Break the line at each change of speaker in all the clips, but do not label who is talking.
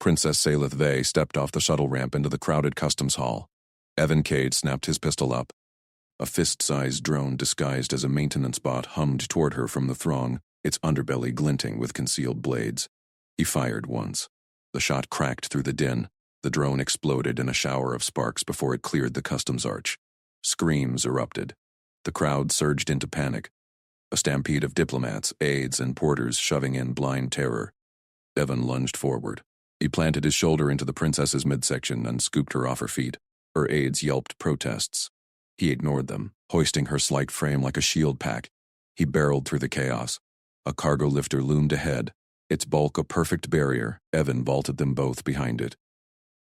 Princess Salith Vey stepped off the shuttle ramp into the crowded customs hall. Evan Cade snapped his pistol up. A fist-sized drone disguised as a maintenance bot hummed toward her from the throng, its underbelly glinting with concealed blades. He fired once. The shot cracked through the din. The drone exploded in a shower of sparks before it cleared the customs arch. Screams erupted. The crowd surged into panic. A stampede of diplomats, aides, and porters shoving in blind terror. Evan lunged forward. He planted his shoulder into the princess's midsection and scooped her off her feet. Her aides yelped protests. He ignored them, hoisting her slight frame like a shield pack. He barreled through the chaos. A cargo lifter loomed ahead, its bulk a perfect barrier. Evan vaulted them both behind it.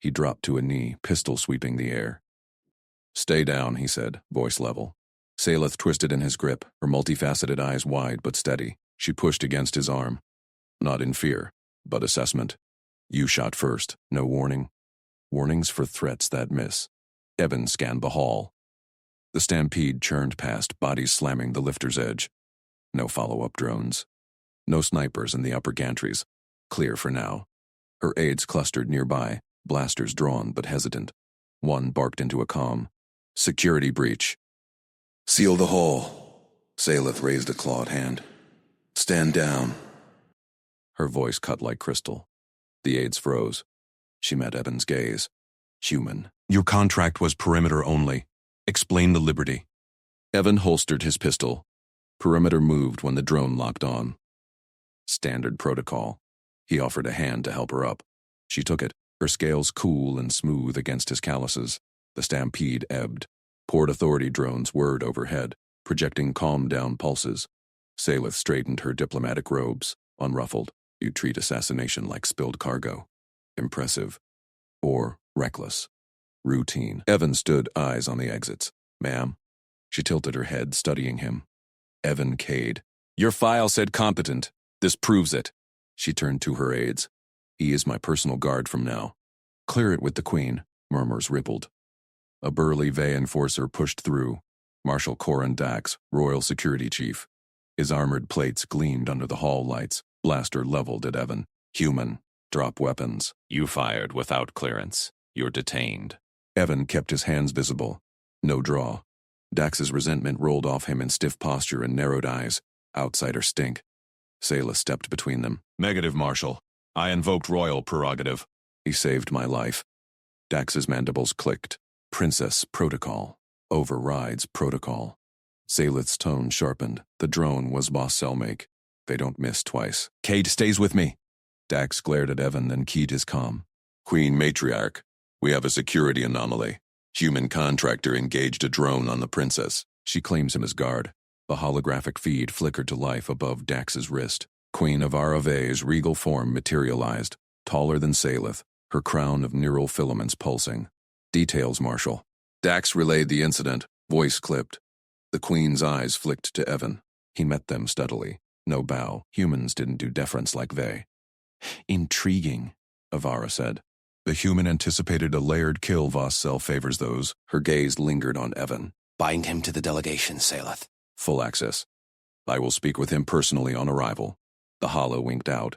He dropped to a knee, pistol sweeping the air. "Stay down," he said, voice level. Salith twisted in his grip, her multifaceted eyes wide but steady. She pushed against his arm. Not in fear, but assessment. "You shot first. No warning?" Warnings for threats that miss. Evan scanned the hall. The stampede churned past, bodies slamming the lifter's edge. No follow-up drones. No snipers in the upper gantries. Clear for now. Her aides clustered nearby, blasters drawn but hesitant. One barked into a comm. "Security breach." "Seal the hall." Salith raised a clawed hand. "Stand down." Her voice cut like crystal. The aides froze. She met Evan's gaze. "Human. Your contract was perimeter only. Explain the liberty." Evan holstered his pistol. Perimeter moved when the drone locked on. Standard protocol. He offered a hand to help her up. She took it, her scales cool and smooth against his calluses. The stampede ebbed. Port Authority drones whirred overhead, projecting calm-down pulses. Salith straightened her diplomatic robes, unruffled. "You treat assassination like spilled cargo. Impressive. Or reckless. Routine." Evan stood, eyes on the exits. "Ma'am?" She tilted her head, studying him. "Evan Cade. Your file said competent. This proves it." She turned to her aides. "He is my personal guard from now." "Clear it with the Queen," murmurs rippled. A burly Vey enforcer pushed through. Marshal Corin Dax, Royal Security Chief. His armored plates gleamed under the hall lights, blaster leveled at Evan. "Human. Drop weapons."
"You fired without clearance. You're detained."
Evan kept his hands visible. No draw. Dax's resentment rolled off him in stiff posture and narrowed eyes. Outsider stink. Salith stepped between them. "Negative, Marshal. I invoked royal prerogative. He saved my life." Dax's mandibles clicked. Princess protocol. Overrides protocol. Salith's tone sharpened. The drone was Voss cellmake. They don't miss twice. "Cade stays with me." Dax glared at Evan, then keyed his comm. "Queen Matriarch, we have a security anomaly. Human contractor engaged a drone on the princess. She claims him as guard." The holographic feed flickered to life above Dax's wrist. Queen Avara Vey's regal form materialized, taller than Salith, her crown of neural filaments pulsing. "Details, Marshal." Dax relayed the incident, voice clipped. The Queen's eyes flicked to Evan. He met them steadily. No bow. Humans didn't do deference like Vey. "Intriguing," Avara said. "The human anticipated a layered kill. Voss cell favors those." Her gaze lingered on Evan.
"Bind him to the delegation, Salith."
"Full access. I will speak with him personally on arrival." The hollow winked out.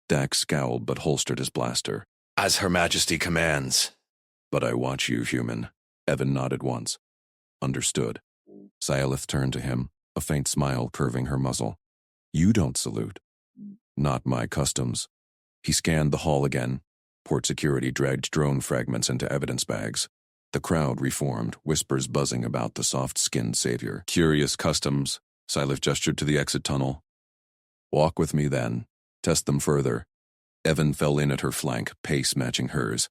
Dax scowled but holstered his blaster.
"As Her Majesty commands."
"But I watch you, human." Evan nodded once. Understood. Salith turned to him, a faint smile curving her muzzle. "You don't salute." "Not my customs." He scanned the hall again. Port security dragged drone fragments into evidence bags. The crowd reformed, whispers buzzing about the soft-skinned savior. "Curious customs." Salith gestured to the exit tunnel. "Walk with me then. Test them further." Evan fell in at her flank, pace matching hers.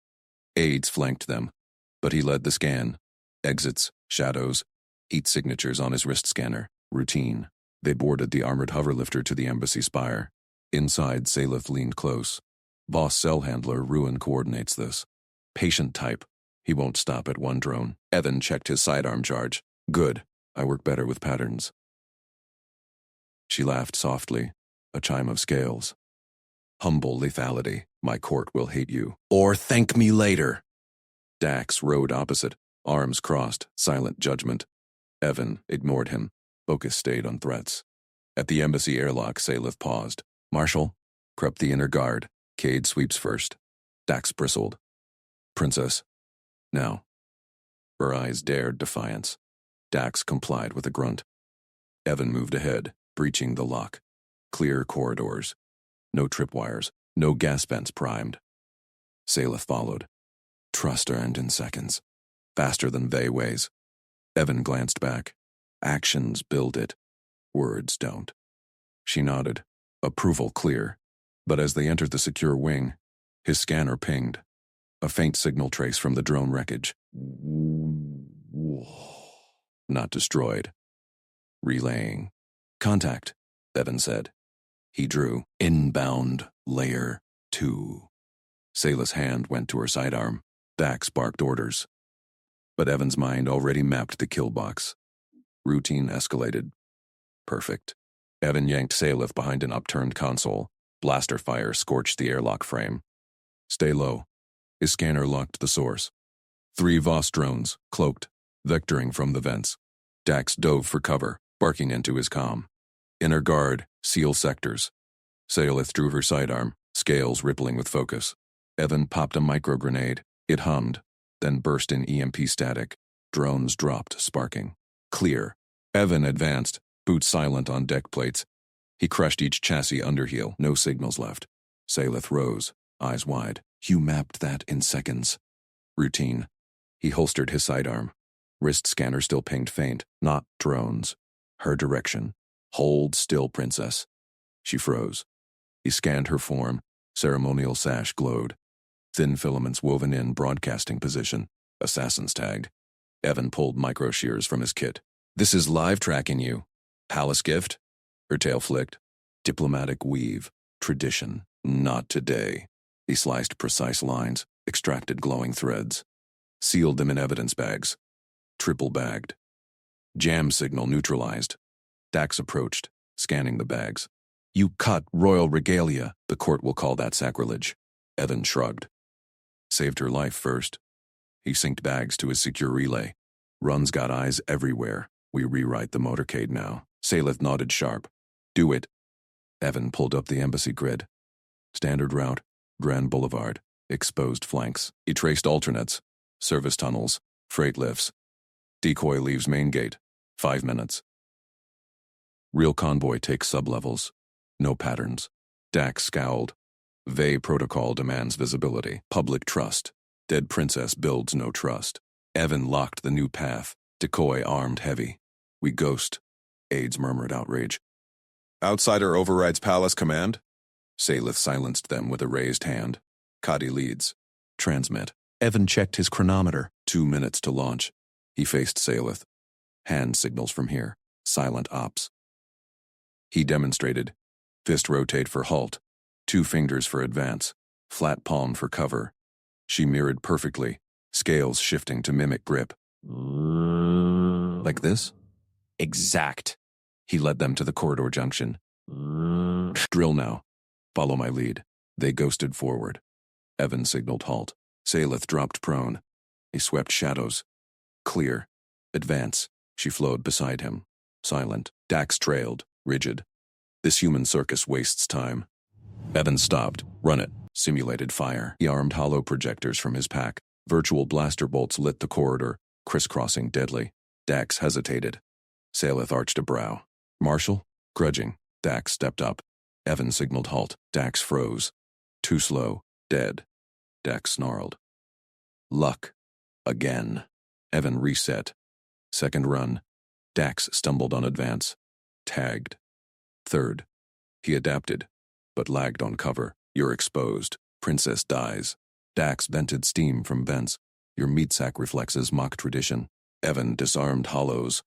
Aides flanked them, but he led the scan. Exits, shadows, heat signatures on his wrist scanner. Routine. They boarded the armored hoverlifter to the embassy spire. Inside, Salith leaned close. Voss cell handler Ruin coordinates this. Patient type. He won't stop at one drone. Evan checked his sidearm charge. "Good. I work better with patterns." She laughed softly, a chime of scales. "Humble lethality. My court will hate you. Or thank me later." Dax rode opposite, arms crossed, silent judgment. Evan ignored him. Focus stayed on threats. At the embassy airlock, Salith paused. "Marshal?" Crept the inner guard. Cade sweeps first. Dax bristled. Princess. Now. Her eyes dared defiance. Dax complied with a grunt. Evan moved ahead, breaching the lock. Clear corridors. No tripwires, no gas vents primed. Salith followed. Trust earned in seconds. Faster than they ways. Evan glanced back. Actions build it. Words don't. She nodded. Approval clear. But as they entered the secure wing, his scanner pinged. A faint signal trace from the drone wreckage. Not destroyed. Relaying. Contact, Evan said. He drew. Inbound layer 2. Sayla's hand went to her sidearm. Dax barked orders. But Evan's mind already mapped the kill box. Routine escalated. Perfect. Evan yanked Salith behind an upturned console. Blaster fire scorched the airlock frame. Stay low. His scanner locked the source. 3 Voss drones, cloaked, vectoring from the vents. Dax dove for cover, barking into his comm. Inner guard, seal sectors. Salith drew her sidearm, scales rippling with focus. Evan popped a micro-grenade. It hummed, then burst in EMP static. Drones dropped, sparking. Clear. Evan advanced, boots silent on deck plates. He crushed each chassis underheel, no signals left. Salith rose, eyes wide. You mapped that in seconds. Routine. He holstered his sidearm. Wrist scanner still pinged faint. Not drones. Her direction. Hold still, princess. She froze. He scanned her form. Ceremonial sash glowed. Thin filaments woven in broadcasting position. Assassins tagged. Evan pulled micro shears from his kit. This is live tracking you. Palace gift? Her tail flicked. Diplomatic weave. Tradition. Not today. He sliced precise lines, extracted glowing threads. Sealed them in evidence bags. Triple bagged. Jam signal neutralized. Dax approached, scanning the bags. You cut royal regalia. The court will call that sacrilege. Evan shrugged. Saved her life first. He synced bags to his secure relay. Run's got eyes everywhere. We rewrite the motorcade now. Salith nodded sharp. Do it. Evan pulled up the embassy grid. Standard route, Grand Boulevard, exposed flanks. He traced alternates, service tunnels, freight lifts. Decoy leaves main gate, 5 minutes. Real convoy takes sublevels. No patterns. Dax scowled. Vey protocol demands visibility. Public trust. Dead princess builds no trust. Evan locked the new path. Decoy armed heavy. We ghost. Aides murmured outrage. Outsider overrides palace command? Salith silenced them with a raised hand. Kadi leads. Transmit. Evan checked his chronometer. 2 minutes to launch. He faced Salith. Hand signals from here. Silent ops. He demonstrated. Fist rotate for halt. 2 fingers for advance. Flat palm for cover. She mirrored perfectly. Scales shifting to mimic grip. Like this? Exact. He led them to the corridor junction. Drill now. Follow my lead. They ghosted forward. Evan signaled halt. Salith dropped prone. He swept shadows. Clear. Advance. She flowed beside him. Silent. Dax trailed, rigid. This human circus wastes time. Evan stopped. Run it. Simulated fire. He armed hollow projectors from his pack. Virtual blaster bolts lit the corridor, crisscrossing deadly. Dax hesitated. Salith arched a brow. Marshal? Grudging. Dax stepped up. Evan signaled halt. Dax froze. Too slow. Dead. Dax snarled. Luck. Again. Evan reset. Second run. Dax stumbled on advance. Tagged. Third. He adapted, but lagged on cover. You're exposed. Princess dies. Dax vented steam from vents. Your meat sack reflexes mock tradition. Evan disarmed hollows.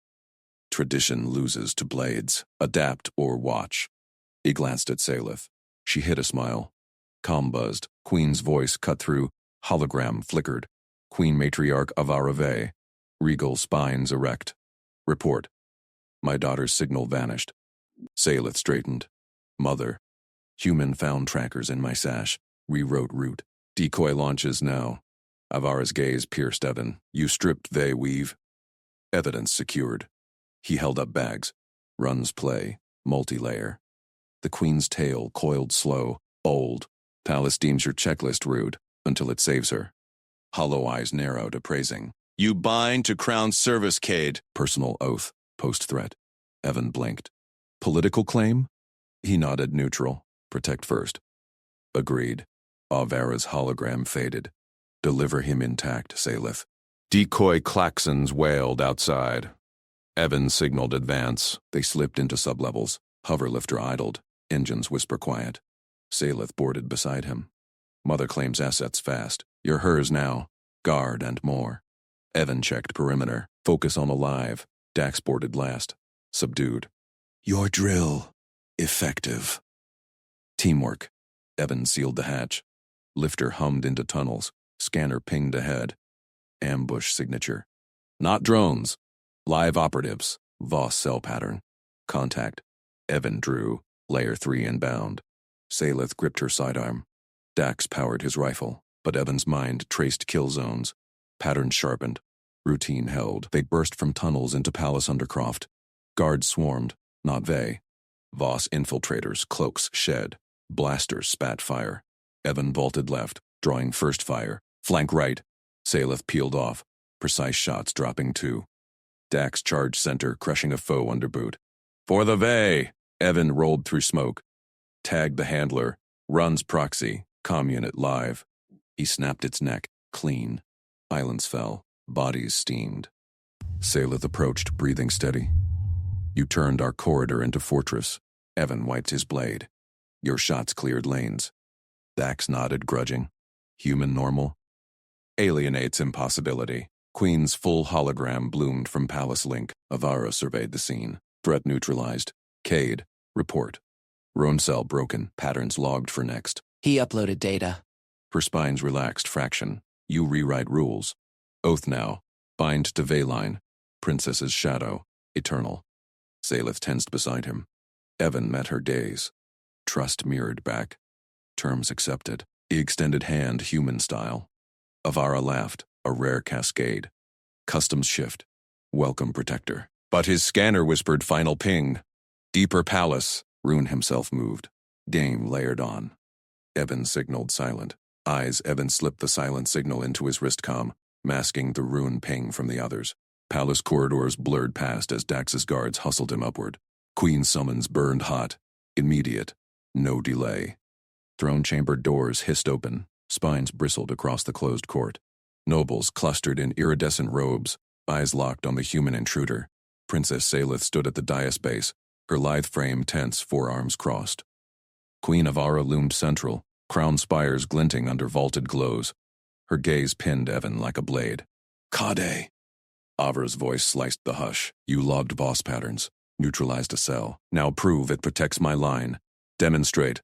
Tradition loses to blades. Adapt or watch. He glanced at Salith. She hid a smile. Comm buzzed. Queen's voice cut through. Hologram flickered. Queen matriarch Avarave. Regal spines erect. Report. My daughter's signal vanished. Salith straightened. Mother. Human found trackers in my sash. Rewrote route. Decoy launches now. Avara's gaze pierced Evan. You stripped they weave. Evidence secured. He held up bags. Runs play. Multi-layer. The queen's tail coiled slow. Old. Palace deems your checklist rude. until it saves her. Hollow eyes narrowed, appraising. You bind to Crown service, Cade. Personal oath, post-threat. Evan blinked. Political claim? He nodded, neutral. Protect first. Agreed. Avara's hologram faded. Deliver him intact, Salith. Decoy klaxons wailed outside. Evan signaled advance. They slipped into sublevels. Hoverlifter idled. Engines whisper quiet. Salith boarded beside him. Mother claims assets fast. You're hers now. Guard and more. Evan checked perimeter. Focus on alive. Dax boarded last. Subdued. Your drill. Effective. Teamwork. Evan sealed the hatch. Lifter hummed into tunnels. Scanner pinged ahead. Ambush signature. Not drones. Live operatives. Voss cell pattern. Contact. Evan drew. Layer 3 inbound. Salith gripped her sidearm. Dax powered his rifle, but Evan's mind traced kill zones. Patterns sharpened. Routine held. They burst from tunnels into Palace Undercroft. Guards swarmed, not they. Voss infiltrators, cloaks shed. Blasters spat fire. Evan vaulted left, drawing first fire. Flank right. Salith peeled off. Precise shots dropping two. Dax charged center, crushing a foe under boot. For the Vey! Evan rolled through smoke. Tagged the handler. Runs proxy. Comm unit live. He snapped its neck, clean. Islands fell. Bodies steamed. Salith approached, breathing steady. You turned our corridor into fortress. Evan wiped his blade. Your shots cleared lanes. Dax nodded, grudging. Human normal? Alienates impossibility. Queen's full hologram bloomed from Palace Link. Avara surveyed the scene. Threat neutralized. Cade. Report. Roncell broken. Patterns logged for next.
He uploaded data.
Her spines relaxed fraction. You rewrite rules. Oath now. Bind to Veyline. Princess's shadow. Eternal. Salith tensed beside him. Evan met her gaze. Trust mirrored back. Terms accepted. He extended hand, human style. Avara laughed, a rare cascade. Customs shift. Welcome, protector. But his scanner whispered final ping. Deeper palace. Rune himself moved. Game layered on. Evan signaled silent. Eyes, Evan slipped the silent signal into his wristcom, masking the rune ping from the others. Palace corridors blurred past as Dax's guards hustled him upward. Queen's summons burned hot. Immediate. No delay. Throne chamber doors hissed open. Spines bristled across the closed court. Nobles clustered in iridescent robes, eyes locked on the human intruder. Princess Salith stood at the dais base, her lithe frame tense, forearms crossed. Queen Avara loomed central, crown spires glinting under vaulted glows. Her gaze pinned Evan like a blade. Kade! Avara's voice sliced the hush. You logged Voss patterns. Neutralized a cell. Now prove it protects my line. Demonstrate.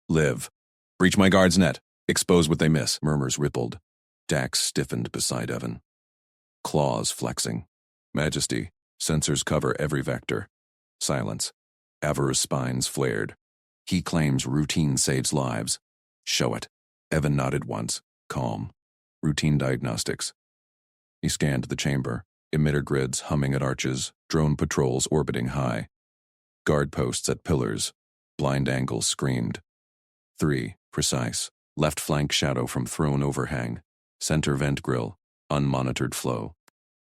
Live. Breach my guard's net. Expose what they miss. Murmurs rippled. Dax stiffened beside Evan. Claws flexing. Majesty. Sensors cover every vector. Silence. Avara's spines flared. He claims routine saves lives. Show it. Evan nodded once. Calm. Routine diagnostics. He scanned the chamber. Emitter grids humming at arches. Drone patrols orbiting high. Guard posts at pillars. Blind angles screamed. 3. Precise. Left flank shadow from throne overhang. Center vent grill. Unmonitored flow.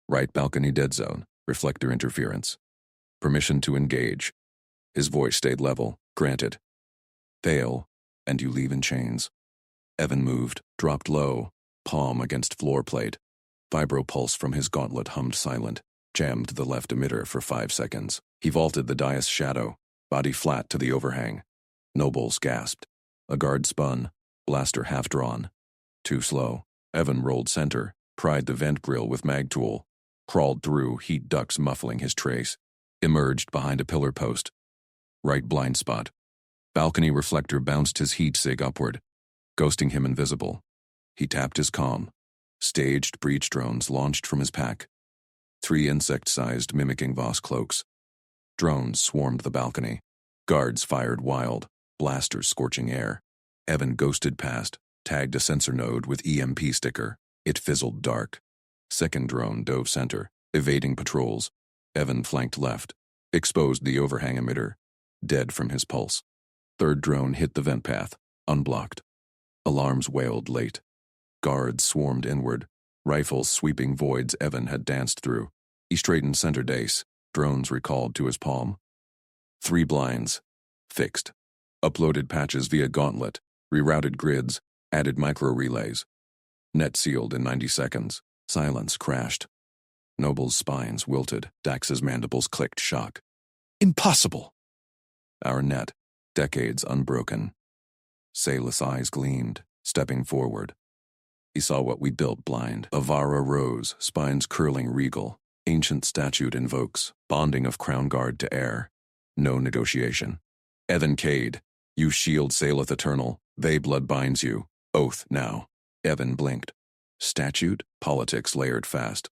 Right balcony dead zone. Reflector interference. Permission to engage. His voice stayed level. Granted. Fail, and you leave in chains. Evan moved, dropped low, palm against floor plate. Vibropulse from his gauntlet hummed silent, jammed the left emitter for 5 seconds. He vaulted the dais shadow, body flat to the overhang. Nobles gasped. A guard spun, blaster half-drawn. Too slow. Evan rolled center, pried the vent grill with mag tool. Crawled through, heat ducts muffling his trace. Emerged behind a pillar post. Right blind spot. Balcony reflector bounced his heat sig upward, ghosting him invisible. He tapped his comm. Staged breach drones launched from his pack. 3 insect-sized mimicking Voss cloaks. Drones swarmed the balcony. Guards fired wild, blasters scorching air. Evan ghosted past, tagged a sensor node with EMP sticker. It fizzled dark. Second drone dove center, evading patrols. Evan flanked left, exposed the overhang emitter, dead from his pulse. Third drone hit the vent path, unblocked. Alarms wailed late. Guards swarmed inward, rifles sweeping voids Evan had danced through. He straightened center dace, drones recalled to his palm. 3 blinds. Fixed. Uploaded patches via gauntlet, rerouted grids, added micro-relays. Net sealed in 90 seconds. Silence crashed. Noble's spines wilted, Dax's mandibles clicked shock. Impossible! Our net, decades unbroken. Saelith's eyes gleamed, stepping forward. He saw what we built blind. Avara rose, spines curling regal. Ancient statute invokes, bonding of crown guard to air. No negotiation. Evan Cade, you shield Saelith eternal, they blood binds you. Oath now. Evan blinked. Statute, politics layered fast.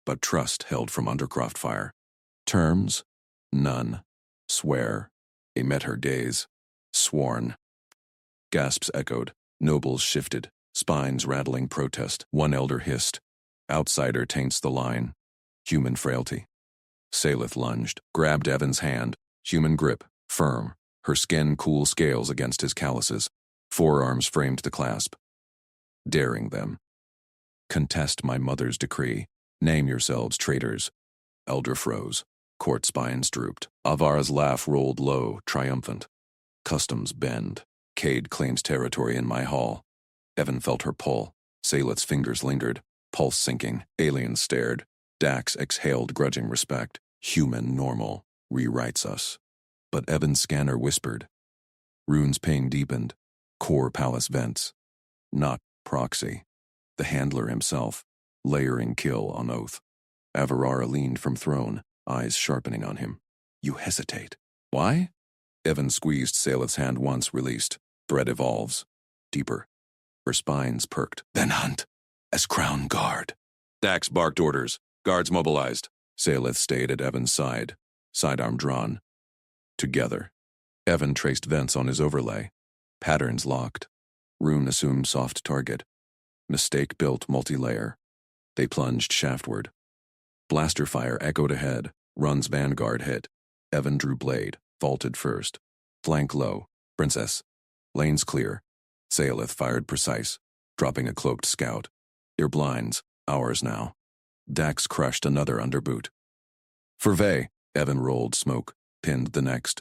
But trust held from Undercroft fire. Terms? None. Swear. He met her gaze. Sworn. Gasps echoed. Nobles shifted. Spines rattling protest. One elder hissed. Outsider taints the line. Human frailty. Saelith lunged, grabbed Evan's hand. Human grip, firm. Her skin cool scales against his calluses. Forearms framed the clasp. Daring them. Contest my mother's decree. Name yourselves traitors. Elder froze. Court spines drooped. Avara's laugh rolled low, triumphant. Customs bend. Cade claims territory in my hall. Evan felt her pull. Saelith's fingers lingered. Pulse sinking. Aliens stared. Dax exhaled grudging respect. Human normal. Rewrites us. But Evan's scanner whispered. Rune's pain deepened. Core palace vents. Not proxy. The handler himself. Layering kill on oath. Avarara leaned from throne, eyes sharpening on him. You hesitate. Why? Evan squeezed Saelith's hand once, released. Threat evolves. Deeper. Her spines perked. Then hunt. As crown guard. Dax barked orders. Guards mobilized. Saelith stayed at Evan's side. Sidearm drawn. Together. Evan traced vents on his overlay. Patterns locked. Rune assumed soft target. Mistake built multi-layer. They plunged shaftward. Blaster fire echoed ahead. Run's vanguard hit. Evan drew blade. Vaulted first. Flank low. Princess. Lanes clear. Saelith fired precise. Dropping a cloaked scout. Your blinds. Ours now. Dax crushed another underboot. Furvey. Evan rolled smoke. Pinned the next.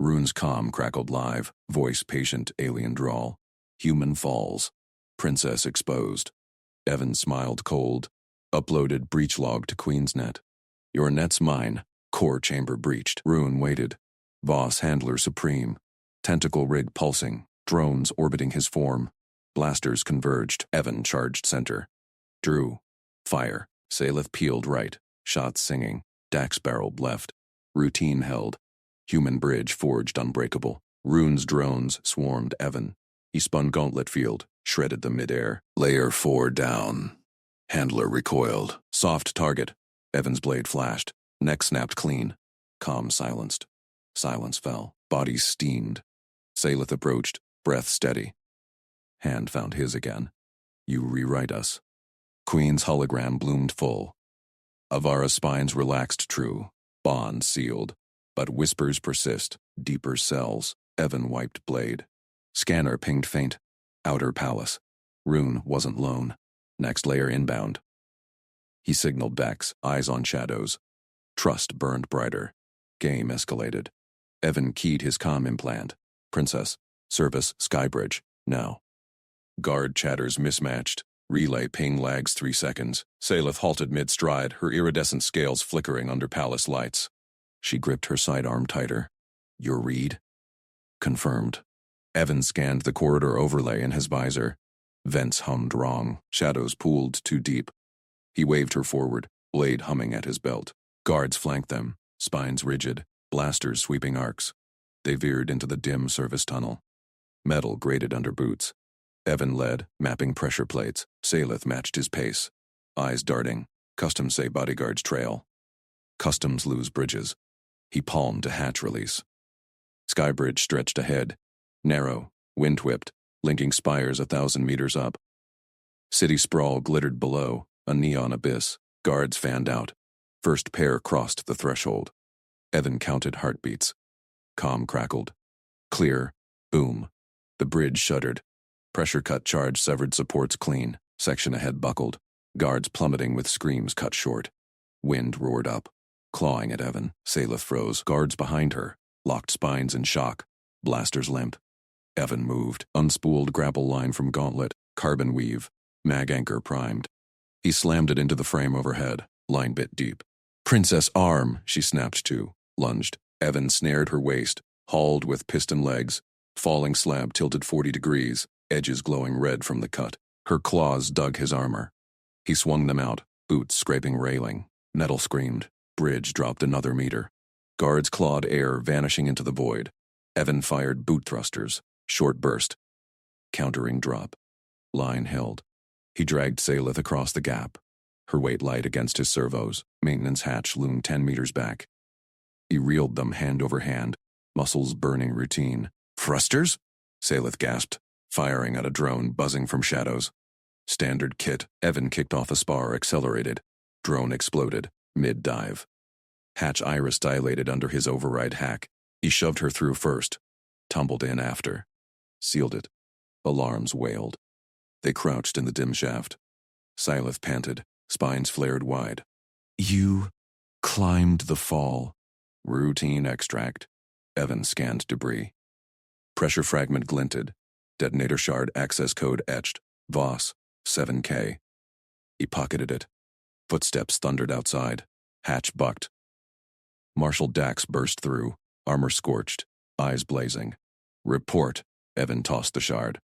Rune's comm crackled live. Voice patient alien drawl. Human falls. Princess exposed. Evan smiled cold. Uploaded breach log to Queen'sNet. Your net's mine. Core chamber breached. Rune waited. Voss handler supreme. Tentacle rig pulsing. Drones orbiting his form. Blasters converged. Evan charged center. Drew. Fire. Saelith peeled right. Shots singing. Dax barreled left. Routine held. Human bridge forged unbreakable. Rune's drones swarmed Evan. He spun gauntlet field. Shredded the midair. Layer 4 down. Handler recoiled. Soft target. Evan's blade flashed. Neck snapped clean. Comm silenced. Silence fell. Bodies steamed. Saelith approached. Breath steady. Hand found his again. You rewrite us. Queen's hologram bloomed full. Avara's spines relaxed true. Bond sealed. But whispers persist. Deeper cells. Evan wiped blade. Scanner pinged faint. Outer palace. Rune wasn't lone. Next layer inbound. He signaled Dax, eyes on shadows. Trust burned brighter. Game escalated. Evan keyed his comm implant. Princess. Service Skybridge. Now. Guard chatters mismatched. Relay ping lags 3 seconds. Saelith halted mid-stride, her iridescent scales flickering under palace lights. She gripped her sidearm tighter. Your read? Confirmed. Evan scanned the corridor overlay in his visor. Vents hummed wrong. Shadows pooled too deep. He waved her forward, blade humming at his belt. Guards flanked them, spines rigid, blasters sweeping arcs. They veered into the dim service tunnel. Metal grated under boots. Evan led, mapping pressure plates. Saelith matched his pace. Eyes darting. Customs say bodyguards trail. Customs lose bridges. He palmed a hatch release. Skybridge stretched ahead. Narrow, wind-whipped, linking spires 1,000 meters up. City sprawl glittered below, a neon abyss. Guards fanned out. First pair crossed the threshold. Evan counted heartbeats. Comm crackled. Clear. Boom. The bridge shuddered. Pressure cut charge severed supports clean. Section ahead buckled. Guards plummeting with screams cut short. Wind roared up, clawing at Evan. Salith froze. Guards behind her, locked spines in shock. Blasters limp. Evan moved. Unspooled grapple line from gauntlet. Carbon weave. Mag anchor primed. He slammed it into the frame overhead. Line bit deep. Princess arm, she snapped to. Lunged. Evan snared her waist. Hauled with piston legs. Falling slab tilted 40 degrees. Edges glowing red from the cut. Her claws dug his armor. He swung them out. Boots scraping railing. Metal screamed. Bridge dropped another meter. Guards clawed air, vanishing into the void. Evan fired boot thrusters. Short burst. Countering drop. Line held. He dragged Salith across the gap. Her weight light against his servos. Maintenance hatch loomed 10 meters back. He reeled them hand over hand, muscles burning routine. Thrusters? Salith gasped, firing at a drone buzzing from shadows. Standard kit. Evan kicked off a spar, accelerated. Drone exploded, mid-dive. Hatch iris dilated under his override hack. He shoved her through first, tumbled in after. Sealed it. Alarms wailed. They crouched in the dim shaft. Salith panted, spines flared wide. You climbed the fall. Routine extract. Evan scanned debris. Pressure fragment glinted. Detonator shard access code etched. Voss, 7K. He pocketed it. Footsteps thundered outside. Hatch bucked. Marshal Dax burst through, armor scorched, eyes blazing. Report. Evan tossed the shard.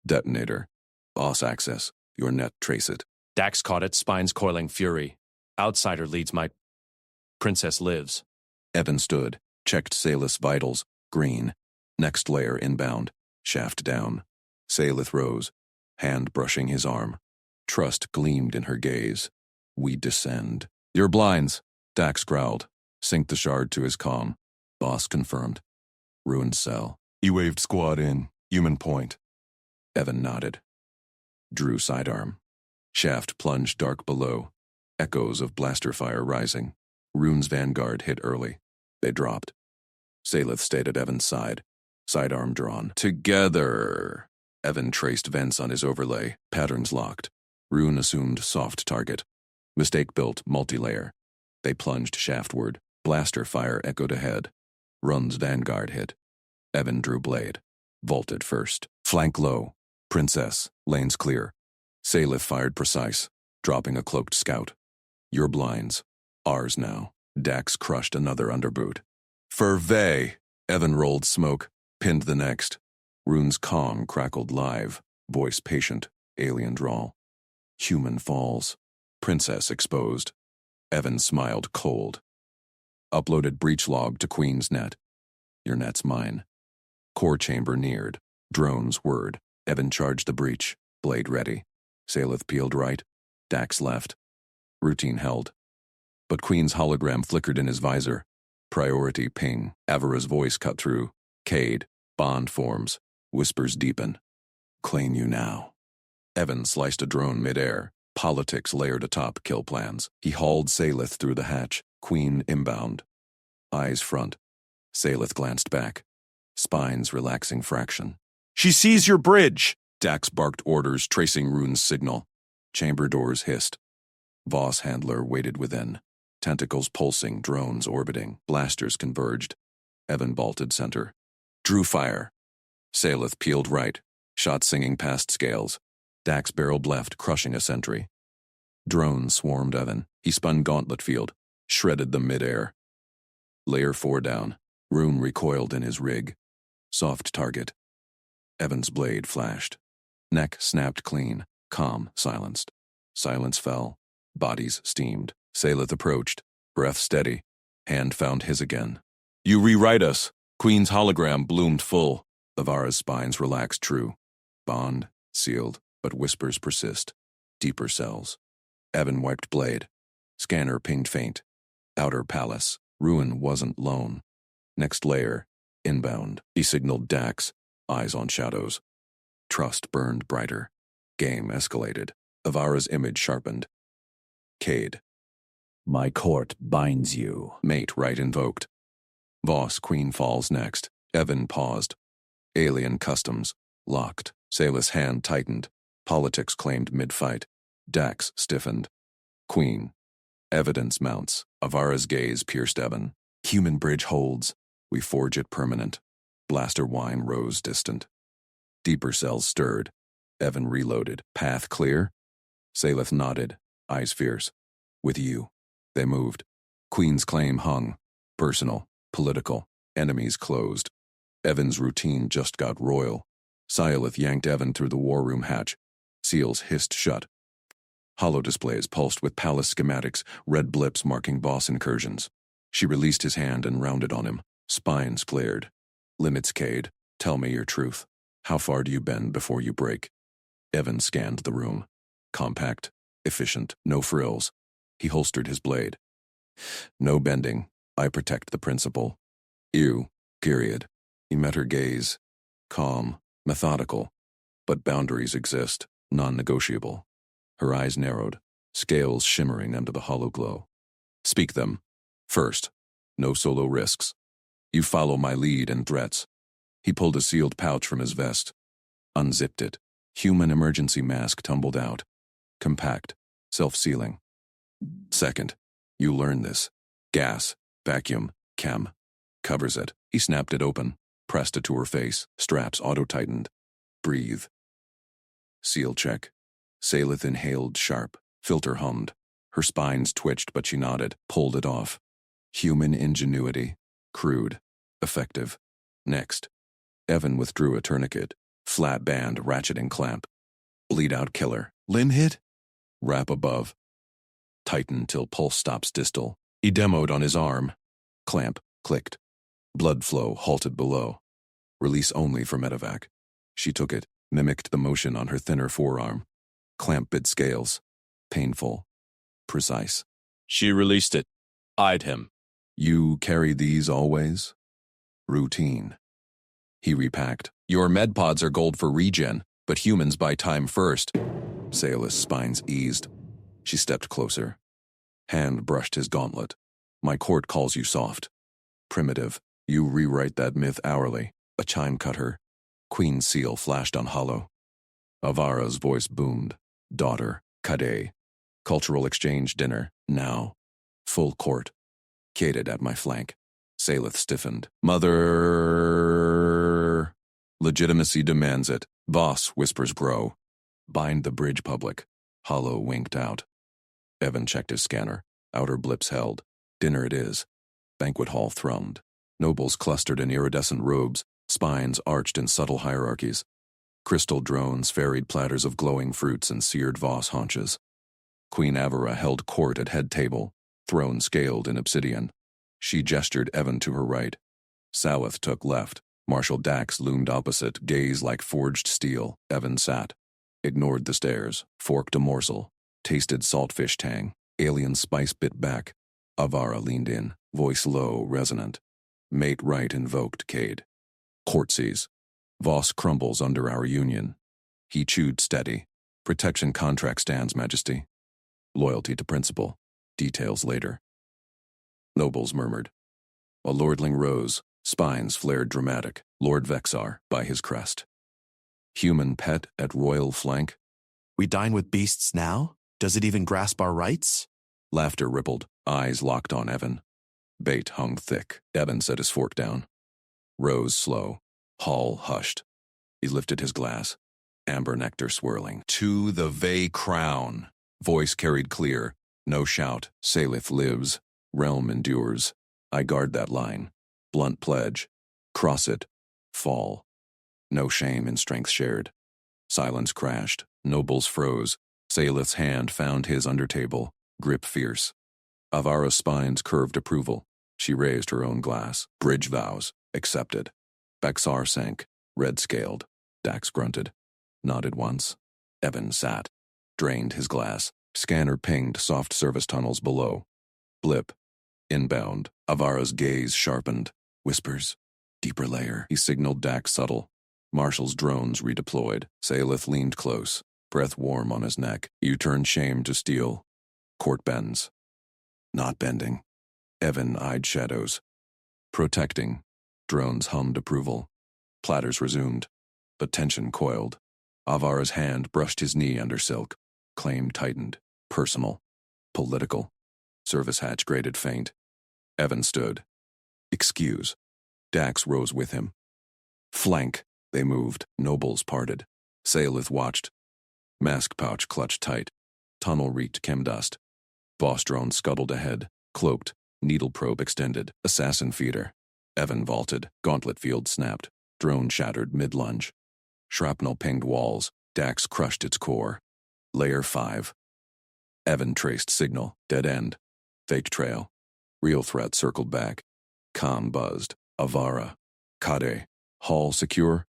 Detonator. Voss access. Your net trace it.
Dax caught it, spines coiling fury. Outsider leads my... Princess lives.
Evan stood, checked Salith's vitals. Green. Next layer inbound. Shaft down. Salith rose, hand brushing his arm. Trust gleamed in her gaze. We descend. Your blinds, Dax growled. Synced the shard to his comm. Voss confirmed. Ruined cell. He waved squad in. Human point. Evan nodded. Drew sidearm. Shaft plunged dark below. Echoes of blaster fire rising. Rune's vanguard hit early. They dropped. Salith stayed at Evan's side. Sidearm drawn. Together. Evan traced vents on his overlay. Patterns locked. Rune assumed soft target. Mistake built multi-layer. They plunged shaftward. Blaster fire echoed ahead. Run's vanguard hit. Evan drew blade. Vaulted first. Flank low. Princess. Lanes clear. Salith fired precise, dropping a cloaked scout. Your blinds. Ours now. Dax crushed another underboot. Furvey! Evan rolled smoke, pinned the next. Rune's comm crackled live, voice patient, alien drawl. Human falls. Princess exposed. Evan smiled cold. Uploaded breach log to Queen's net. Your net's mine. Core chamber neared. Drones word. Evan charged the breach. Blade ready. Salith peeled right. Dax left. Routine held. But Queen's hologram flickered in his visor. Priority ping. Avara's voice cut through. Cade. Bond forms. Whispers deepen. Claim you now. Evan sliced a drone midair. Politics layered atop kill plans. He hauled Salith through the hatch. Queen inbound. Eyes front. Salith glanced back. Spines relaxing fraction. She sees your bridge! Dax barked orders, tracing Rune's signal. Chamber doors hissed. Voss handler waited within. Tentacles pulsing, drones orbiting. Blasters converged. Evan vaulted center. Drew fire. Salith peeled right. Shot singing past scales. Dax barreled left, crushing a sentry. Drones swarmed Evan. He spun gauntlet field. Shredded them midair. Layer 4 down. Rune recoiled in his rig. Soft target. Evan's blade flashed. Neck snapped clean. Calm silenced. Silence fell. Bodies steamed. Salith approached. Breath steady. Hand found his again. You rewrite us. Queen's hologram bloomed full. Avara's spines relaxed true. Bond, sealed, but whispers persist. Deeper cells. Evan wiped blade. Scanner pinged faint. Outer palace. Ruin wasn't lone. Next layer. Inbound. He signaled Dax. Eyes on shadows. Trust burned brighter. Game escalated. Avara's image sharpened. Cade.
My court binds you.
Mate right invoked. Voss Queen falls next. Evan paused. Alien customs. Locked. Sayla's hand tightened. Politics claimed mid-fight. Dax stiffened. Queen. Evidence mounts. Avara's gaze pierced Evan. Human bridge holds. We forge it permanent. Blaster whine rose distant. Deeper cells stirred. Evan reloaded. Path clear? Sayla nodded, eyes fierce. With you. They moved. Queen's claim hung. Personal. Political. Enemies closed. Evan's routine just got royal. Sayla yanked Evan through the war room hatch. Seals hissed shut. Holodisplays pulsed with palace schematics, red blips marking Voss incursions. She released his hand and rounded on him. Spines flared. Limits Cade. Tell me your truth. How far do you bend before you break? Evan scanned the room. Compact. Efficient. No frills. He holstered his blade. No bending. I protect the principle. You. Period. He met her gaze. Calm. Methodical. But boundaries exist. Non-negotiable. Her eyes narrowed, scales shimmering under the hollow glow. Speak them. First, no solo risks. You follow my lead and threats. He pulled a sealed pouch from his vest. Unzipped it. Human emergency mask tumbled out. Compact. Self-sealing. Second, you learn this. Gas. Vacuum. Chem. Covers it. He snapped it open. Pressed it to her face. Straps auto-tightened. Breathe. Seal check. Sayla inhaled sharp. Filter hummed. Her spines twitched, but she nodded, pulled it off. Human ingenuity. Crude. Effective. Next. Evan withdrew a tourniquet. Flat band, ratcheting clamp. Bleed out killer. Limb hit? Wrap above. Tighten till pulse stops distal. He demoed on his arm. Clamp. Clicked. Blood flow halted below. Release only for medevac. She took it, mimicked the motion on her thinner forearm. Clamp bit scales. Painful. Precise.
She released it. Eyed him.
You carry these always? Routine. He repacked. Your med pods are gold for regen, but humans buy time first. Sayla's spines eased. She stepped closer. Hand brushed his gauntlet. My court calls you soft. Primitive. You rewrite that myth hourly. A chime cut her. Queen's seal flashed on hollow. Avara's voice boomed. Daughter. Kade. Cultural exchange dinner. Now. Full court. Cated at my flank. Sayla stiffened. Mother. Legitimacy demands it. Voss whispers grow. Bind the bridge public. Hollow winked out. Evan checked his scanner. Outer blips held. Dinner it is. Banquet hall thrummed. Nobles clustered in iridescent robes, spines arched in subtle hierarchies. Crystal drones ferried platters of glowing fruits and seared Voss haunches. Queen Avara held court at head table, throne scaled in obsidian. She gestured Evan to her right. Saweth took left. Marshal Dax loomed opposite, gaze like forged steel. Evan sat. Ignored the stares, forked a morsel. Tasted saltfish tang. Alien spice bit back. Avara leaned in, voice low, resonant. Mate right invoked Cade. Courtesies. Voss crumbles under our union. He chewed steady. Protection contract stands, Majesty. Loyalty to principle. Details later. Nobles murmured. A lordling rose, spines flared dramatic. Lord Vexar, by his crest. Human pet at royal flank.
We dine with beasts now? Does it even grasp our rights?
Laughter rippled, eyes locked on Evan. Bait hung thick. Evan set his fork down. Rose slow. Hall hushed. He lifted his glass. Amber nectar swirling. To the Vey crown. Voice carried clear. No shout. Salith lives. Realm endures. I guard that line. Blunt pledge. Cross it. Fall. No shame in strength shared. Silence crashed. Nobles froze. Salith's hand found his under table. Grip fierce. Avara's spines curved approval. She raised her own glass. Bridge vows. Accepted. Bexar sank. Red-scaled. Dax grunted. Nodded once. Evan sat. Drained his glass. Scanner pinged soft service tunnels below. Blip. Inbound. Avara's gaze sharpened. Whispers. Deeper layer. He signaled Dax subtle. Marshal's drones redeployed. Sayla leaned close. Breath warm on his neck. You turn shame to steel. Court bends. Not bending. Evan eyed shadows. Protecting. Drones hummed approval. Platters resumed. But tension coiled. Avara's hand brushed his knee under silk. Claim tightened. Personal. Political. Service hatch grated faint. Evan stood. Excuse. Dax rose with him. Flank. They moved. Nobles parted. Saelith watched. Mask pouch clutched tight. Tunnel reeked chem dust. Voss drone scuttled ahead. Cloaked. Needle probe extended. Assassin feeder. Evan vaulted. Gauntlet field snapped. Drone shattered mid-lunge. Shrapnel pinged walls. Dax crushed its core. Layer 5. Evan traced signal. Dead end. Faked trail. Real threat circled back. Com buzzed. Avara. Kade. Hall secure?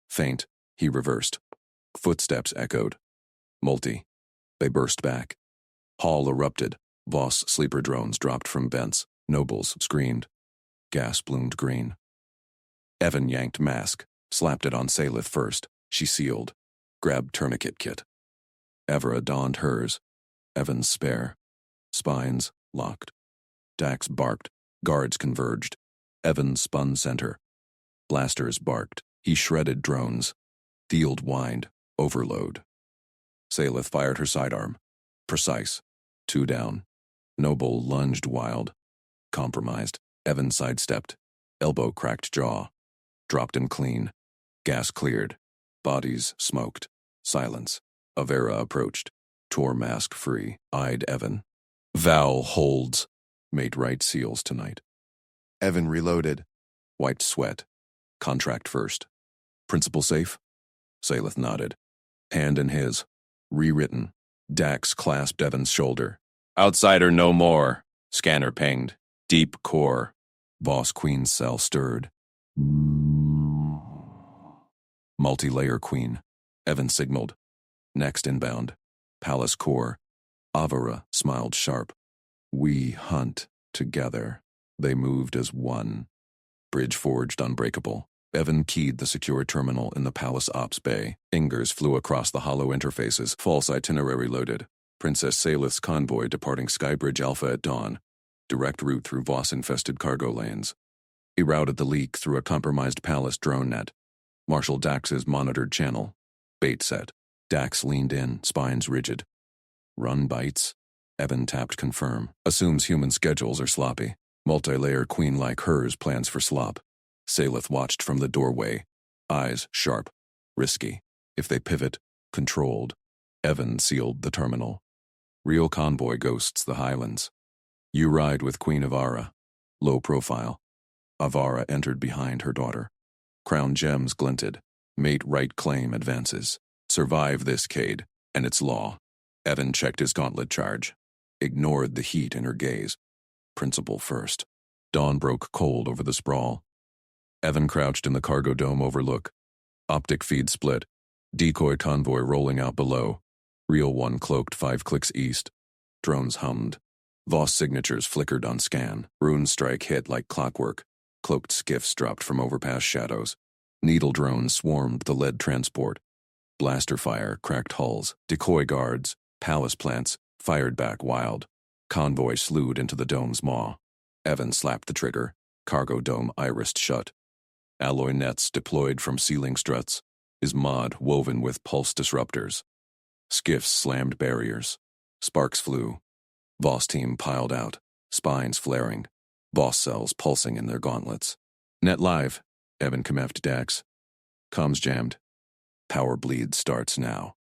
Faint. He reversed. Footsteps echoed. Multi. They burst back. Hall erupted. Voss sleeper drones dropped from vents. Nobles screamed. Gas bloomed green. Evan yanked mask. Slapped it on Saelith first. She sealed. Grabbed tourniquet kit. Evera donned hers. Evan's spare. Spines locked. Dax barked. Guards converged. Evan spun center. Blasters barked. He shredded drones. Field whined. Overload. Saelith fired her sidearm. Precise. 2 down. Noble lunged wild. Compromised. Evan sidestepped. Elbow cracked jaw. Dropped him clean. Gas cleared. Bodies smoked. Silence. Avera approached. Tore mask free. Eyed Evan. Val holds. Mate right seals tonight. Evan reloaded. Wiped sweat. Contract first. Principal safe? Saelith nodded. Hand in his. Rewritten. Dax clasped Evan's shoulder.
Outsider no more. Scanner pinged.
Deep core. Voss Queen's cell stirred. Multi-layer queen. Evan signaled. Next inbound. Palace core. Avara smiled sharp. We hunt together. They moved as one. Bridge forged unbreakable. Evan keyed the secure terminal in the palace ops bay. Ingers flew across the hollow interfaces. False itinerary loaded. Princess Saelith's convoy departing Skybridge Alpha at dawn. Direct route through Voss-infested cargo lanes. He routed the leak through a compromised palace drone net. Marshal Dax's monitored channel. Bait set. Dax leaned in, spines rigid. Run bites? Evan tapped confirm. Assumes human schedules are sloppy. Multi-layer queen like hers plans for slop. Saelith watched from the doorway. Eyes sharp. Risky. If they pivot, controlled. Evan sealed the terminal. Real convoy ghosts the highlands. You ride with Queen Avara. Low profile. Avara entered behind her daughter. Crown gems glinted. Mate right claim advances. Survive this Cade, and it's law. Evan checked his gauntlet charge. Ignored the heat in her gaze. Principle first. Dawn broke cold over the sprawl. Evan crouched in the cargo dome overlook. Optic feed split. Decoy convoy rolling out below. Real one cloaked 5 clicks east. Drones hummed. Voss signatures flickered on scan. Rune strike hit like clockwork. Cloaked skiffs dropped from overpass shadows. Needle drones swarmed the lead transport. Blaster fire cracked hulls. Decoy guards, palace plants, fired back wild. Convoy slewed into the dome's maw. Evan slapped the trigger. Cargo dome irised shut. Alloy nets deployed from ceiling struts. His mod woven with pulse disruptors. Skiffs slammed barriers. Sparks flew. Voss team piled out. Spines flaring. Voss cells pulsing in their gauntlets. Net live. Evan commeffed Dax. Comms jammed. Power bleed starts now.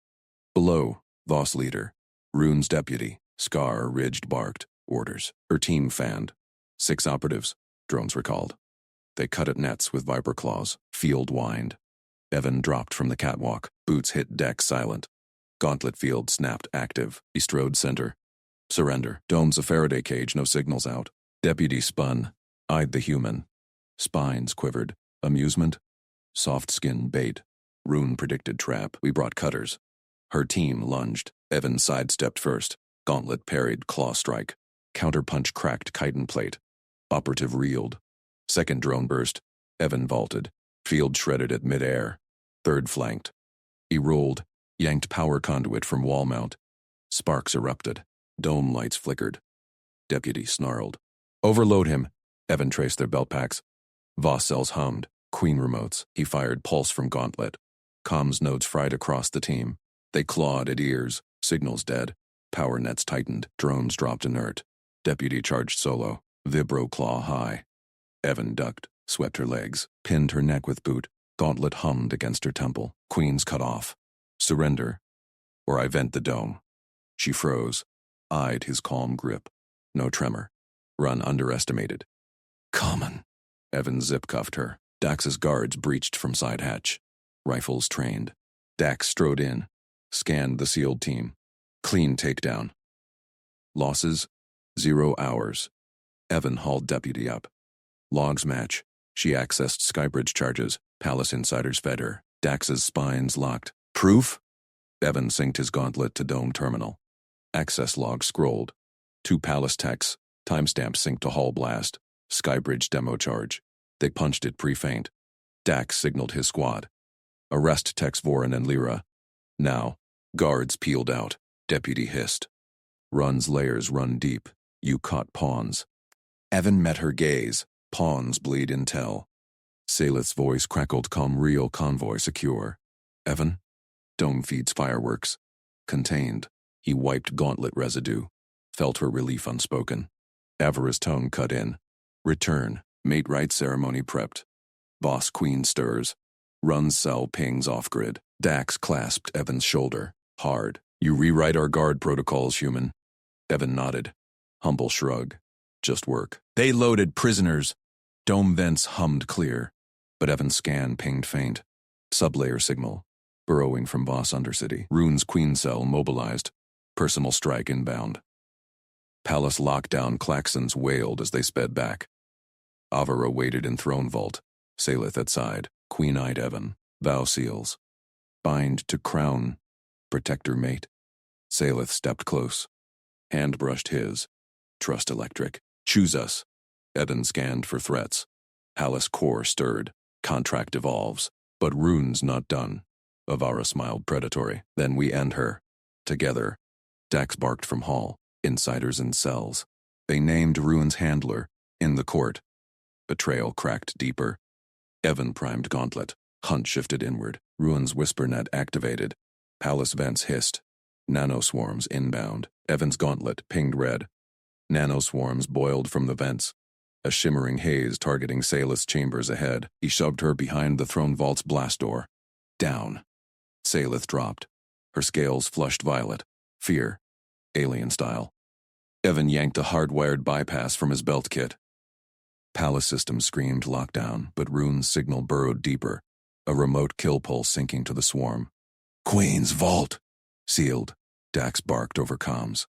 Below, Voss leader. Rune's deputy. Scar ridged barked. Orders. Her team fanned. 6 operatives. Drones recalled. They cut at nets with viper claws. Field whined. Evan dropped from the catwalk. Boots hit deck silent. Gauntlet field snapped active. He strode center. Surrender. Dome's a Faraday cage, no signals out. Deputy spun. Eyed the human. Spines quivered. Amusement? Soft skin bait. Rune predicted trap. We brought cutters. Her team lunged. Evan sidestepped first. Gauntlet parried claw strike. Counterpunch cracked chitin plate. Operative reeled. Second drone burst. Evan vaulted. Field shredded at midair. Third flanked. He rolled. Yanked power conduit from wall mount. Sparks erupted. Dome lights flickered. Deputy snarled. Overload him. Evan traced their belt packs. Voss cells hummed. Queen remotes. He fired pulse from gauntlet. Comms nodes fried across the team. They clawed at ears, signals dead. Power nets tightened, drones dropped inert. Deputy charged solo, vibro claw high. Evan ducked, swept her legs, pinned her neck with boot. Gauntlet hummed against her temple. Queens cut off. Surrender, or I vent the dome. She froze, eyed his calm grip. No tremor. Run underestimated. Common. Evan zip-cuffed her. Dax's guards breached from side hatch. Rifles trained. Dax strode in, scanned the SEALed team. Clean takedown. Losses, 0 hours. Evan hauled Deputy up. Logs match. She accessed Skybridge charges. Palace insiders fed her. Dax's spines locked. Proof? Evan synced his gauntlet to Dome Terminal. Access log scrolled. 2 Palace techs. Timestamp synced to Hall Blast. Skybridge demo charge. They punched it pre-faint. Dax signaled his squad. Arrest techs Voran and Lyra. Now. Guards peeled out. Deputy hissed. Run's layers run deep. You caught pawns. Evan met her gaze. Pawns bleed intel. Salith's voice crackled calm real convoy secure. Evan? Dome feeds fireworks. Contained. He wiped gauntlet residue. Felt her relief unspoken. Avara's tongue cut in. Return. Mate right ceremony prepped. Voss Queen stirs. Run's cell pings off-grid. Dax clasped Evan's shoulder. Hard. You rewrite our guard protocols, human. Evan nodded. Humble shrug. Just work. They loaded prisoners. Dome vents hummed clear. But Evan's scan pinged faint. Sublayer signal. Burrowing from Voss Undercity. Rune's Queen cell mobilized. Personal strike inbound. Palace lockdown klaxons wailed as they sped back. Avara waited in throne vault. Salith at side. Queen-eyed Evan. Vow seals. Bind to crown. Protector mate. Salith stepped close. Hand brushed his. Trust electric. Choose us. Evan scanned for threats. Palace core stirred. Contract evolves. But Rune's not done. Avara smiled predatory. Then we end her. Together. Dax barked from hall. Insiders in cells. They named Rune's handler. In the court. Betrayal cracked deeper. Evan primed gauntlet. Hunt shifted inward. Rune's whisper net activated. Palace vents hissed. Nanoswarms inbound. Evan's gauntlet pinged red. Nanoswarms boiled from the vents. A shimmering haze targeting Salith's chambers ahead. He shoved her behind the throne vault's blast door. Down. Salith dropped. Her scales flushed violet. Fear. Alien style. Evan yanked a hardwired bypass from his belt kit. Palace system screamed lockdown, but Rune's signal burrowed deeper. A remote kill pulse sinking to the swarm. Queen's vault! Sealed. Dax barked over comms.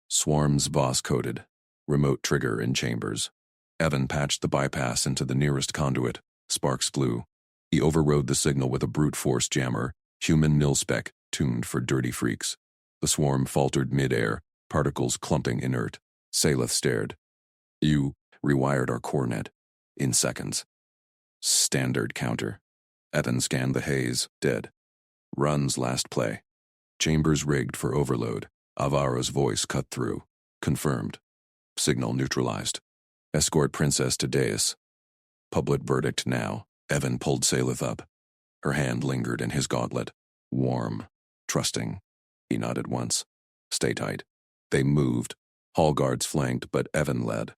Swarms Voss coded. Remote trigger in chambers. Evan patched the bypass into the nearest conduit. Sparks flew. He overrode the signal with a brute force jammer, human nil-spec, tuned for dirty freaks. The swarm faltered mid-air, particles clumping inert. Salith stared. You rewired our core net. In seconds. Standard counter. Evan scanned the haze, dead. Run's last play. Chambers rigged for overload. Avara's voice cut through. Confirmed. Signal neutralized. Escort Princess to dais. Public verdict now. Evan pulled Salith up. Her hand lingered in his gauntlet. Warm. Trusting. He nodded once. Stay tight. They moved. Hall guards flanked, but Evan led.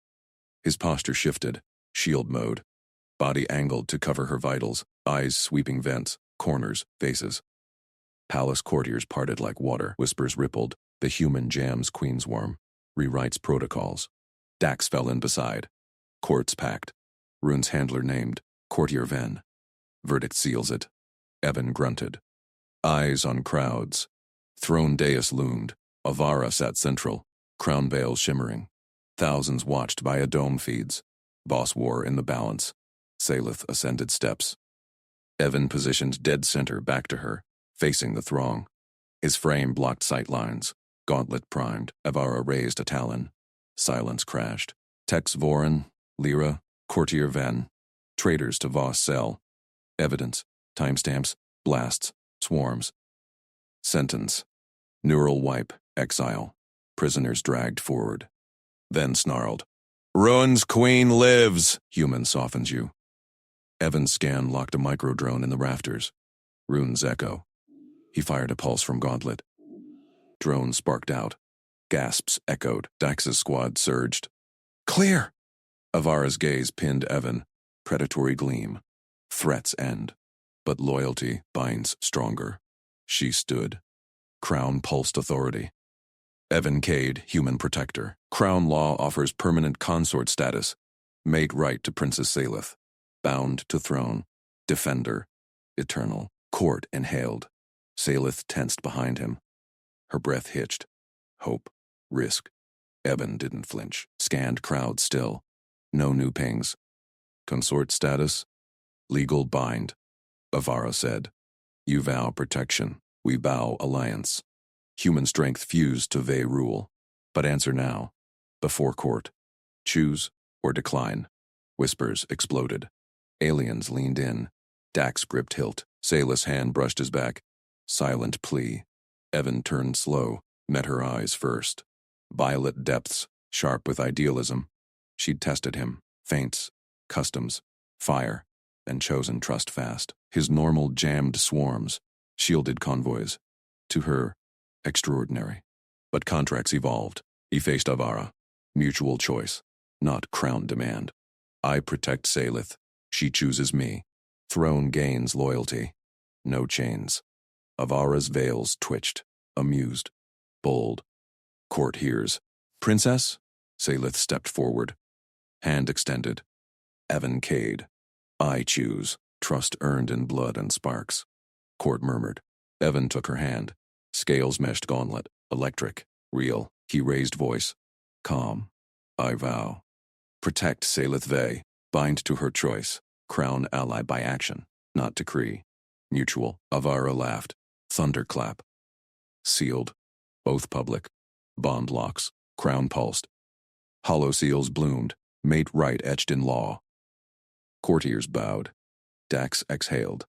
His posture shifted. Shield mode. Body angled to cover her vitals. Eyes sweeping vents, corners, faces. Palace courtiers parted like water. Whispers rippled. The human jams Queensworm. Rewrites protocols. Dax fell in beside. Courts packed. Rune's handler named. Courtier Ven. Verdict seals it. Evan grunted. Eyes on crowds. Throne dais loomed. Avara sat central. Crown veils shimmering. Thousands watched via dome feeds. Voss War in the balance. Salith ascended steps. Evan positioned dead center back to her, facing the throng. His frame blocked sight lines. Gauntlet primed. Avara raised a talon. Silence crashed. Tex Voran, Lyra, Courtier Ven. Traitors to Voss cell. Evidence. Timestamps. Blasts. Swarms. Sentence. Neural wipe. Exile. Prisoners dragged forward. Then snarled. Rune's queen lives! Human softens you. Evan's scan locked a microdrone in the rafters. Runes echo. He fired a pulse from Gauntlet. Drone sparked out. Gasps echoed. Dax's squad surged. Clear! Avara's gaze pinned Evan. Predatory gleam. Threats end. But loyalty binds stronger. She stood. Crown pulsed authority. Evan Cade, human protector. Crown law offers permanent consort status. Mate right to Princess Salith. Bound to throne. Defender. Eternal. Court inhaled. Salith tensed behind him. Her breath hitched. Hope. Risk. Evan didn't flinch. Scanned crowd still. No new pings. Consort status? Legal bind. Avara said. You vow protection. We vow alliance. Human strength fused to Vey rule. But answer now. Before court. Choose or decline. Whispers exploded. Aliens leaned in. Dax gripped hilt. Salith's hand brushed his back. Silent plea. Evan turned slow, met her eyes first. Violet depths, sharp with idealism. She'd tested him. Feints, customs, fire, and chosen trust fast. His normal jammed swarms, shielded convoys. To her, extraordinary. But contracts evolved. He faced Avara. Mutual choice, not crown demand. I protect Salith. She chooses me. Throne gains loyalty. No chains. Avara's veils twitched, amused, bold. Court hears. Princess? Salith stepped forward. Hand extended. Evan Cade. I choose. Trust earned in blood and sparks. Court murmured. Evan took her hand. Scales meshed gauntlet. Electric. Real. He raised voice. Calm. I vow. Protect Salith Vey. Bind to her choice. Crown ally by action, not decree. Mutual. Avara laughed. Thunderclap. Sealed. Both public. Bond locks. Crown pulsed. Hollow seals bloomed. Mate right etched in law. Courtiers bowed. Dax exhaled.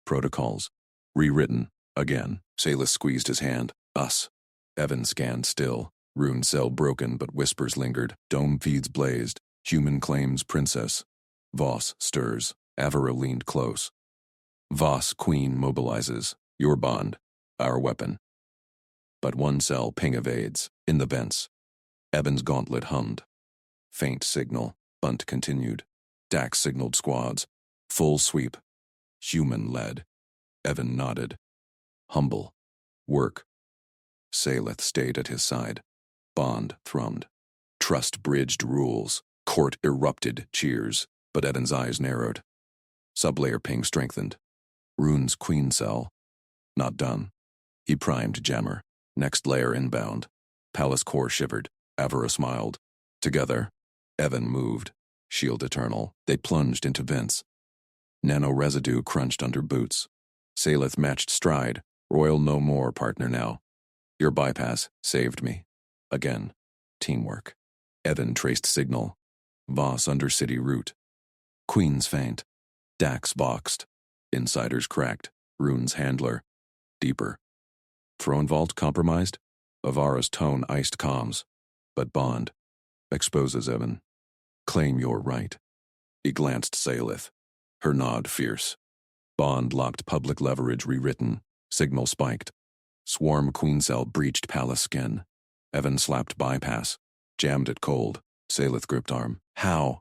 Protocols. Rewritten. Again. Salith squeezed his hand. Us. Evan scanned still. Rune cell broken, but whispers lingered. Dome feeds blazed. Human claims princess. Voss stirs. Avara leaned close. Voss queen mobilizes. Your bond. Our weapon. But one cell ping evades. In the vents. Evan's gauntlet hummed. Faint signal. Bunt continued. Dax signaled squads. Full sweep. Human led. Evan nodded. Humble. Work. Salith stayed at his side. Bond thrummed. Trust bridged rules. Court erupted cheers, but Evan's eyes narrowed. Sublayer ping strengthened. Rune's queen cell. Not done. He primed jammer. Next layer inbound. Palace core shivered. Avara smiled. Together. Evan moved. Shield eternal. They plunged into vents. Nano residue crunched under boots. Salith matched stride. Royal no more, partner now. Your bypass saved me. Again. Teamwork. Evan traced signal. Voss undercity route. Queen's faint. Dax boxed. Insiders cracked. Rune's handler. Deeper. Throne vault compromised? Avara's tone iced comms. But Bond. Exposes Evan. Claim your right. He glanced Salith. Her nod fierce. Bond locked public leverage rewritten. Signal spiked. Swarm queen cell breached palace skin. Evan slapped bypass. Jammed it cold. Salith gripped arm. How?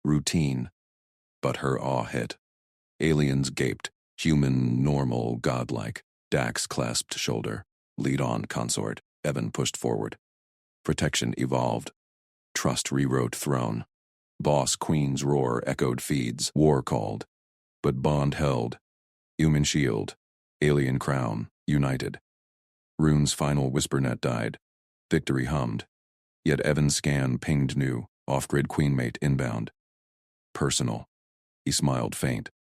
Routine. But her awe hit. Aliens gaped. Human, normal, godlike. Dax clasped shoulder. Lead on, consort. Evan pushed forward. Protection evolved. Trust rewrote throne. Boss queen's roar echoed feeds. War called. But Bond held. Human shield. Alien crown. United. Rune's final whispernet died. Victory hummed. Yet Evan's scan pinged new. Off-grid queenmate inbound. Personal. He smiled faint.